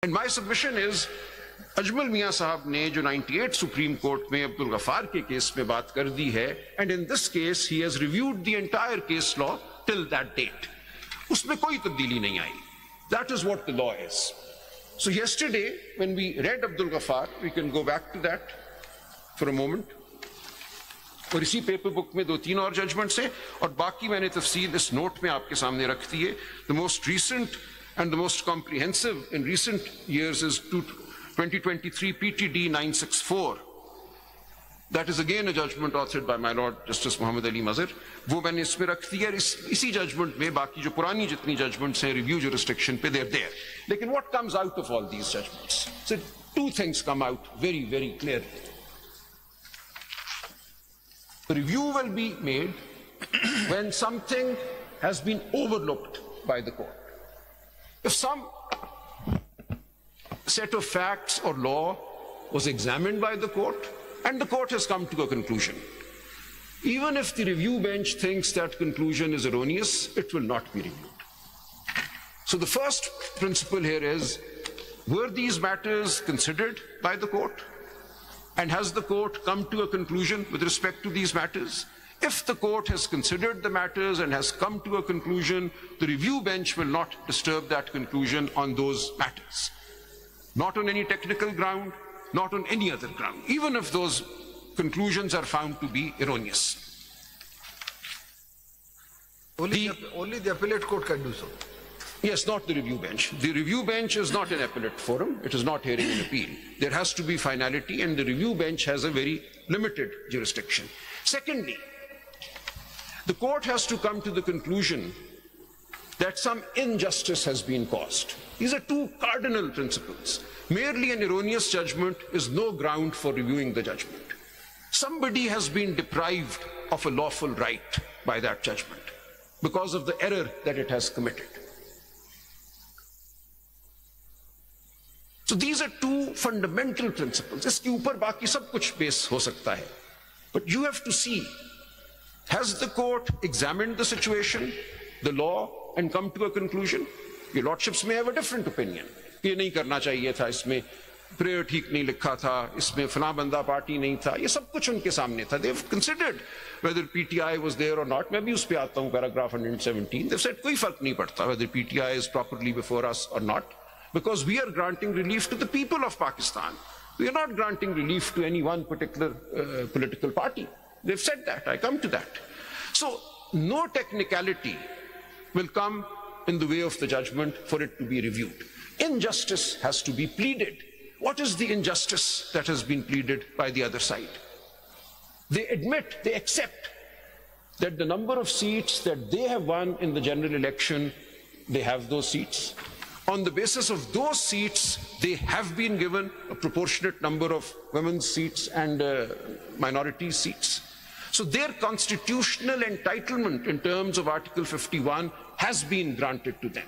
And my submission is, Ajmal میاں صاحب نے جو 98 سپریم کورٹ میں عبد الغفار کے کیس میں بات کر دی ہے, and in this case he has reviewed the entire case law till that date, اس میں کوئی تبدیلی نہیں آئی. That is what the law is. So yesterday when we read Abdul Ghaffar, we can go back to that for a moment, اور اسی paper بک میں 2-3 اور judgements ہیں, اور باقی میں نے تفصیل اس نوٹ میں آپ کے سامنے رکھ دی ہے. The most recent and the most comprehensive in recent years is 2023 PTD 964. That is again a judgment authored by my Lord Justice Muhammad Ali Mazhar. وہ میں نے اس میں رکھ دیا. اسی ججمنٹ میں باقی جو پرانی جتنی ججمنٹس ہیں ریویو جورسڈکشن پہ, they're there. لیکن what comes out of all these judgments? So 2 things come out very, very clearly. The review will be made when something has been overlooked by the court. If some set of facts or law was examined by the court and the court has come to a conclusion, even if the review bench thinks that conclusion is erroneous, it will not be reviewed. So the first principle here is, were these matters considered by the court? And has the court come to a conclusion with respect to these matters? If the court has considered the matters and has come to a conclusion, the review bench will not disturb that conclusion on those matters. Not on any technical ground, not on any other ground, even if those conclusions are found to be erroneous. Only the appellate court can do so. Yes, not the review bench. The review bench is not an appellate forum. It is not hearing an appeal. There has to be finality, and the review bench has a very limited jurisdiction. Secondly, the court has to come to the conclusion that some injustice has been caused. These are 2 cardinal principles. Merely an erroneous judgment is no ground for reviewing the judgment. Somebody has been deprived of a lawful right by that judgment because of the error that it has committed. So these are 2 fundamental principles. اس کے اوپر باقی سب کچھ بیس ہو سکتا ہے. But you have to see, has the court examined the situation, the law, and come to a conclusion? Your lordships may have a different opinion. یہ نہیں کرنا چاہیے تھا, اس میں prayer ٹھیک نہیں لکھا تھا, اس میں فلاں بندہ پارٹی نہیں تھا. یہ سب کچھ ان کے سامنے تھا. They've considered whether PTI was there or not. میں بھی اس پہ آتا ہوں, paragraph 117. They've said کوئی فرق نہیں پڑتا whether PTI is properly before us or not, because we are granting relief to the people of Pakistan. We are not granting relief to any one particular political party. They've said that. I come to that. So no technicality will come in the way of the judgment for it to be reviewed. Injustice has to be pleaded. What is the injustice that has been pleaded by the other side? They admit, they accept that the number of seats that they have won in the general election, they have those seats. On the basis of those seats, they have been given a proportionate number of women's seats and minority seats. So their constitutional entitlement in terms of Article 51 has been granted to them.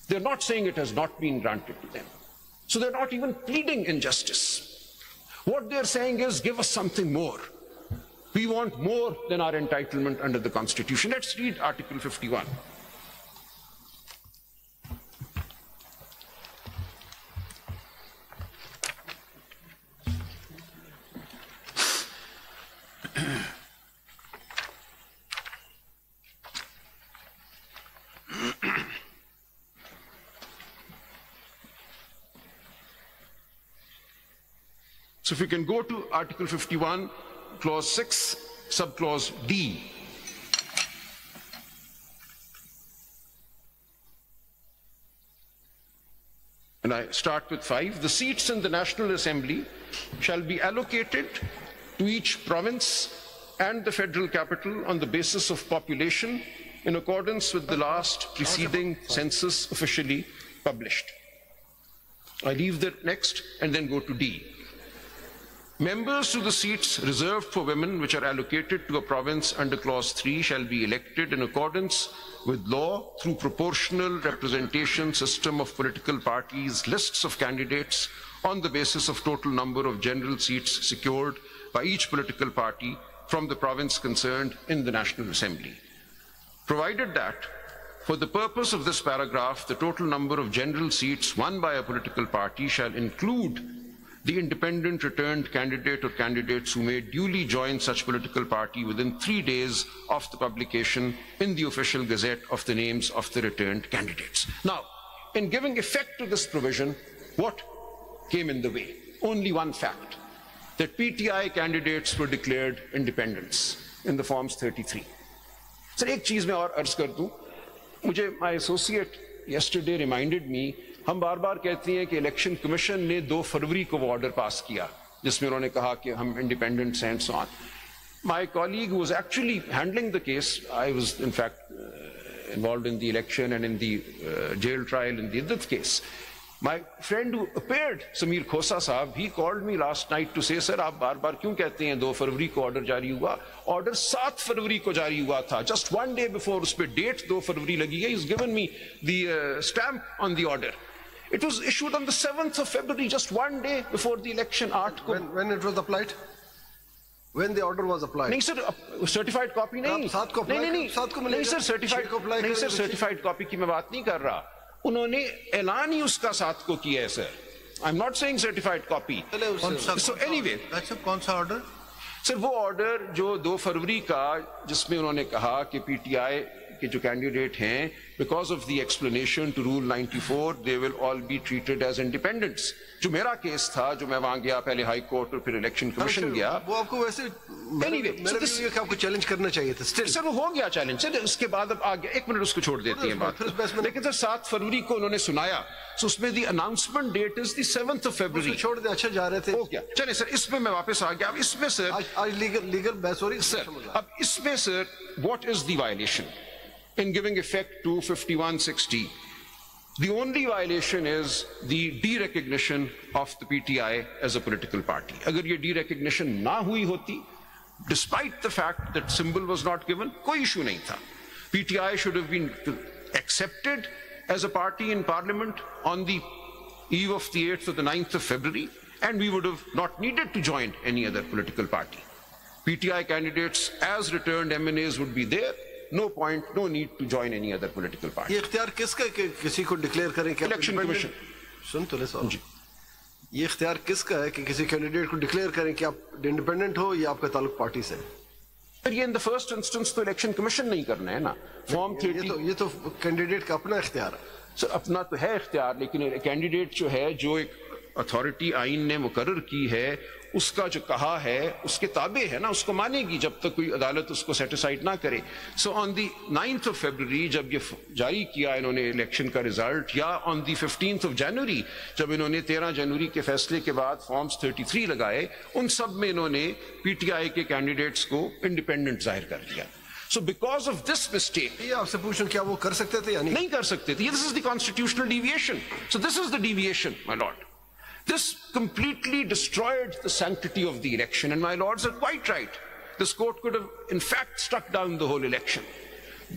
They're not saying it has not been granted to them. So they're not even pleading injustice. What they're saying is, give us something more. We want more than our entitlement under the Constitution. Let's read Article 51. So if we can go to Article 51, Clause 6, Subclause D. And I start with 5. The seats in the National Assembly shall be allocated to each province and the federal capital on the basis of population in accordance with the last preceding census officially published. I leave that next and then go to D. Members to the seats reserved for women which are allocated to a province under Clause 3 shall be elected in accordance with law through proportional representation system of political parties, lists of candidates on the basis of total number of general seats secured by each political party from the province concerned in the National Assembly, provided that For the purpose of this paragraph, the total number of general seats won by a political party shall include the independent returned candidate or candidates who may duly join such political party within 3 days of the publication in the official gazette of the names of the returned candidates. Now, in giving effect to this provision, what came in the way? Only one fact, that PTI candidates were declared independents in the Forms 33. Sir, एक चीज मैं और अर्ज कर दूं, मुझे my associate yesterday reminded me, हम बार बार कहते हैं कि इलेक्शन कमीशन ने 2 फरवरी को वो ऑर्डर पास किया जिसमें उन्होंने कहा कि हम इंडिपेंडेंट हैं and so on. My colleague who was actually handling the case, I was in fact involved in the election and in the jail trial in the Iddat case. My friend who appeared, Sameer Khosa Sahab, he called me last night to say, sir, आप बार बार क्यों कहते हैं 2 फरवरी को order जारी हुआ? Order 7 फरवरी को जारी हुआ था. Just 1 day before, उस पे डेट 2 फरवरी लगी है. He's given me the stamp on the order. It was issued on the 7th of February, just 1 day before the election. When it was applied? When the order was applied? नहीं sir, certified copy नहीं. नहीं sir, certified copy की मैं बात नहीं कर रहा. उन्होंने ऐलान ही उसका 7 को किया है sir. I'm not saying certified copy. So anyway, कौन सा ऑर्डर? सर वो ऑर्डर जो 2 फरवरी का, जिसमें उन्होंने कहा कि पीटीआई के जो कैंडिडेट हैं, because of the explanation to Rule 94, they will all be treated as independents. जो मेरा केस था, जो मैं वहां गया पहले हाई कोर्ट और फिर इलेक्शन कमीशन गया, वो आपको वैसे anyway, मेरे आपको चैलेंज करना चाहिए था. Still, सर वो हो गया चैलेंज. सर उसके बाद अब आ गया, 1 मिनट उसको छोड़ देते हैं बात. लेकिन सर 7 फरवरी को उन्होंने सुनाया, so उसमें the announcement date is the 7th of February. छोड़ दे, अच्छा जा रहे थे. हो गया. चलिए सर, इसमें मैं वापस आ गया. अब इसमें सर आज लीगल बहस हो रही सर. अब इसमें sir, what is the violation in giving effect to 5160? The only violation is the derecognition of the PTI as a political party. अगर ये derecognition ना हुई होती, despite the fact that symbol was not given, कोई issue नहीं था. PTI should have been accepted as a party in Parliament on the eve of the 8th or the 9th of February, and we would have not needed to join any other political party. PTI candidates as returned MNAs would be there. No point, no need to join any other political party. ये इख्तियार किसका है कि किसी को declare करें कि election commission? सुन तो ले साहब, ये इख्तियार किसका है कि किसी कैंडिडेट को डिक्लेयर करें कि आप इंडिपेंडेंट हो या आपका ताल्लुक पार्टी से? पर ये इन द फर्स्ट इंस्टेंस तो इलेक्शन कमीशन नहीं करना है ना. फॉर्म 30 ये तो कैंडिडेट का अपना इख्तियार है. सर अपना तो है इख्तियार, लेकिन कैंडिडेट जो है, जो एक अथॉरिटी आइन ने मुकर्रर की है, उसका जो कहा है उसके ताबे है ना, उसको मानेगी जब तक कोई अदालत उसको सेटिसाइड ना करे. So on the 9th of February जब ये जारी किया इन्होंने इलेक्शन का रिजल्ट, या on the 15th of January जब इन्होंने 13 जनवरी के फैसले के बाद फॉर्म्स 33 लगाए, उन सब में इन्होंने पीटीआई के कैंडिडेट्स को इंडिपेंडेंट जाहिर कर दिया. So because of this mistake, ये आपसे पूछूं क्या वो कर सकते थे या नहीं? नहीं कर सकते थे. This is the constitutional deviation. So this is the deviation, my lord. This completely destroyed the sanctity of the election, and my lords are quite right. This court could have in fact struck down the whole election.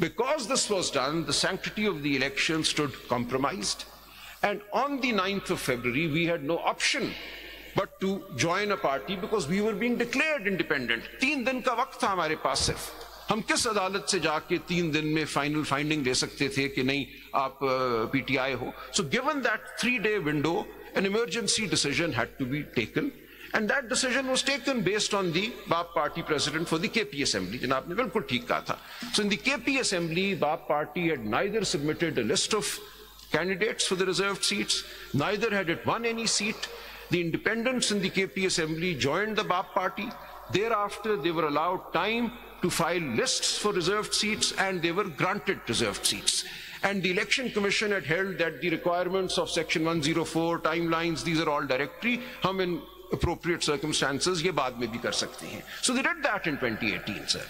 Because this was done, the sanctity of the election stood compromised, and on the 9th of February we had no option but to join a party because we were being declared independent. 3 दिन का वक्त था हमारे पास सिर्फ. हम किस अदालत से जाके 3 दिन में फाइनल फाइंडिंग ले सकते थे कि नहीं आप पीटीआई हो? So given that 3-day window, an emergency decision had to be taken, and that decision was taken based on the BAP party president for the KP assembly. जनाब ने बिल्कुल ठीक कहा था. So in the KP assembly, BAP party had neither submitted a list of candidates for the reserved seats, neither had it won any seat. The independents in the KP assembly joined the BAP party. Thereafter, they were allowed time to file lists for reserved seats, and they were granted reserved seats. And the Election Commission had held that the requirements of Section 104, timelines, these are all directory. Hum in appropriate circumstances, ye baad mein bhi kar sakte hain. So they did that in 2018, sir.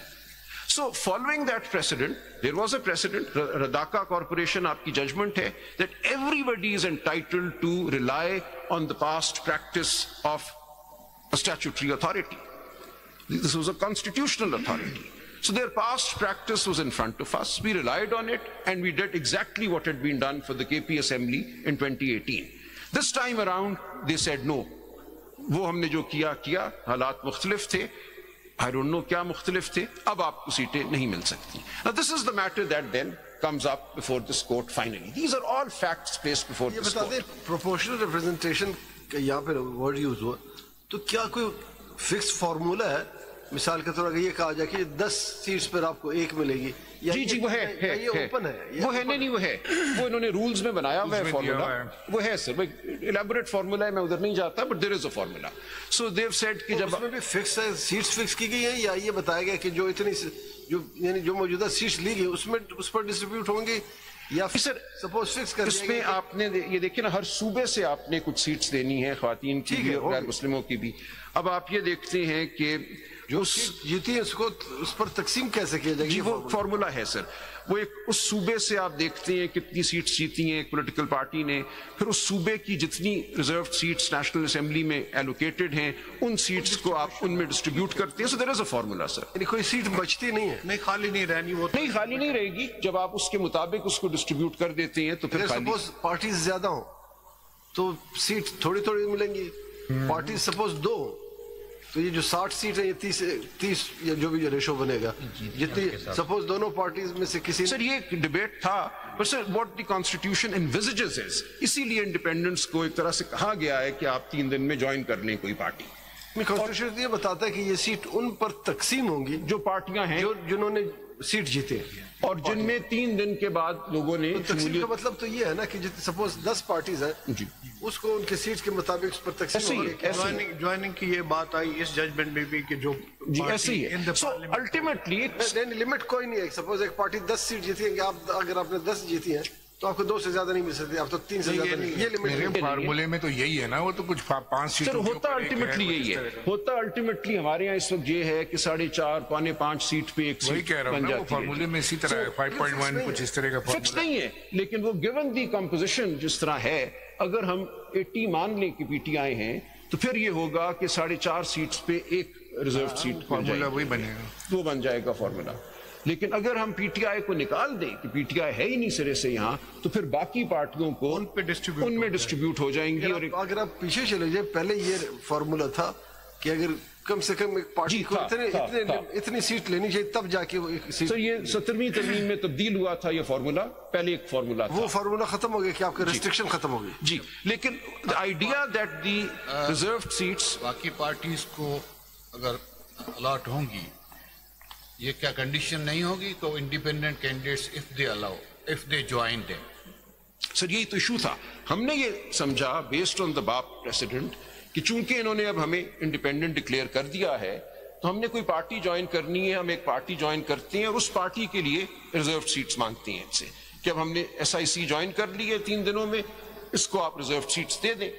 So following that precedent, there was a precedent, Radaka Corporation, aapki judgment hai, that everybody is entitled to rely on the past practice of a statutory authority. This was a constitutional authority. So their past practice was in front of us. We relied on it, and we did exactly what had been done for the KP Assembly in 2018. This time around, they said no. वो हमने जो किया, हालात मुख्तलिफ थे. I don't know क्या मुख्तलिफ थे. अब आपको सीटें नहीं मिल सकती. Now this is the matter that then comes up before this court finally. These are all facts placed before یہ this بتا court. دیں پروپورشنل ریپرزنٹیشن کا یہاں پہ ورڈ یوز ہوا تو کیا کوئی فکس فارمولا ہے؟ مثال کے طور پر یہ کہا جائے کہ 10 سیٹس پر آپ کو ایک ملے گی، جی وہ ہے یہ اوپن ہے، وہ ہے نہیں وہ ہے، وہ انہوں نے رولز میں بنایا ہوا ہے فارمولا، وہ ہے سر الیبوریٹ فارمولا ہے، میں ادھر نہیں جاتا، but there is a formula. So they said کہ جب اس میں بھی فکس ہے، سیٹس فکس کی گئی ہیں یا یہ بتایا گیا کہ جو اتنی یعنی جو موجودہ سیٹس لی گئی اس پر ڈسٹریبیوٹ ہوں گی یا سر سپوز فکس کر اس میں آپ نے یہ دیکھیں نا ہر صوبے سے آپ نے کچھ سیٹس دینی ہے، خواتین کی بھی اور غیر مسلموں کی بھی. اب آپ یہ دیکھتے ہیں کہ جو سیٹ جیتی ہے اس کو اس پر تقسیم کیسے کیا جائے گا؟ جی وہ فارمولا ہے سر، وہ ایک اس صوبے سے آپ دیکھتے ہیں کتنی سیٹس جیتی ہیں ایک پولیٹیکل پارٹی نے، پھر اس صوبے کی جتنی ریزروڈ سیٹس نیشنل اسمبلی میں ایلوکیٹڈ ہیں ان سیٹس کو آپ ان میں ڈسٹریبیوٹ کرتے ہیں. سو دیر از اے فارمولا سر. یعنی کوئی سیٹ بچتی نہیں ہے، نہیں خالی نہیں رہنی، وہ نہیں خالی نہیں رہے گی، جب آپ اس کے مطابق اس کو ڈسٹریبیوٹ کر دیتے ہیں تو پھر خالی. سپوز پارٹیز زیادہ ہوں تو سیٹ تھوڑی تھوڑی ملیں گی، پارٹیز سپوز 2 تو یہ جو 60 سیٹ ہے یہ 30 یا جو بھی ریشو بنے گا جتنی سپوز دونوں پارٹیز میں سے کسی. سر یہ ایک ڈبیٹ تھا، پر سر واٹ دی کانسٹیٹیوشن انویزیجز از، اسی لیے انڈیپینڈنس کو ایک طرح سے کہا گیا ہے کہ آپ 3 دن میں جوائن کر لیں کوئی پارٹی. کانسٹیٹیوشن یہ بتاتا ہے کہ یہ سیٹ ان پر تقسیم ہوں گی جو پارٹیاں ہیں جنہوں نے سیٹ جیتے اور جن میں 3 دن کے بعد لوگوں نے تقسیم کا مطلب تو یہ ہے نا کہ سپوز 10 پارٹیز ہیں جی اس کو ان کے سیٹس کے مطابق اس پر تقسیم ہوگی. جوائننگ کی یہ بات آئی اس ججمنٹ میں بھی کہ جو جی ایسے ہی ہے. سو الٹیمیٹلی لمٹ کوئی نہیں ہے. سپوز ایک پارٹی 10 سیٹ جیتی ہے کہ آپ اگر آپ نے 10 جیتی ہیں تو آپ کو 2 سے زیادہ نہیں مل سکتی، آپ تو 3 سے زیادہ نہیں. یہ لمٹ فارمولے میں تو یہی ہے نا، وہ تو کچھ 5 سر سیٹوں ہوتا الٹیمیٹلی یہی ہے، ہوتا الٹیمیٹلی ہمارے یہاں اس وقت یہ ہے کہ 4.5 پونے 5 سیٹ پہ ایک وہی سیٹ کہہ رہا ہوں بن نا، وہ جاتی ہے. فارمولے میں اسی طرح 5.1 کچھ اس طرح کا فکس فارمولہ نہیں ہے، لیکن وہ گیون دی کمپوزیشن جس طرح ہے، اگر ہم 80 مان لیں کہ پی ٹی آئی ہیں تو پھر یہ ہوگا کہ 4.5 سیٹس پہ ایک ریزرو سیٹ فارمولہ وہی بنے گا، وہ بن جائے گا فارمولا. لیکن اگر ہم پی ٹی آئی کو نکال دیں کہ پی ٹی آئی ہے ہی نہیں سرے سے یہاں، تو پھر باقی پارٹیوں کو ان میں ڈسٹریبیوٹ ہو جائیں گی. اور اگر آپ پیچھے چلے جائیں پہلے یہ فارمولا تھا کہ اگر کم سے کم ایک پارٹی کو اتنی سیٹ لینی چاہیے تب جا کے وہ ایک سیٹ. سر یہ 17ویں ترمیم میں تبدیل ہوا تھا یہ فارمولا، پہلے ایک فارمولا تھا، وہ فارمولا ختم ہو گیا کہ آپ کا ریسٹرکشن ختم ہو گئی. جی. لیکن idea that the reserved seats باقی پارٹیز کو اگر الاٹ ہوں گی، یہ کیا کنڈیشن نہیں ہوگی تو independent candidates if they join them. سر یہی تو ایشو تھا. ہم نے یہ سمجھا بیسڈ آن دا باپ پریسیڈنٹ کہ چونکہ انہوں نے اب ہمیں انڈیپینڈنٹ ڈکلیئر کر دیا ہے تو ہم نے کوئی پارٹی جوائن کرنی ہے، ہم ایک پارٹی جوائن کرتے ہیں اور اس پارٹی کے لیے ریزروڈ سیٹس مانگتے ہیں ان سے کہ اب ہم نے SIC جوائن کر لی ہے 3 دنوں میں، اس کو آپ ریزروڈ سیٹس دے دیں.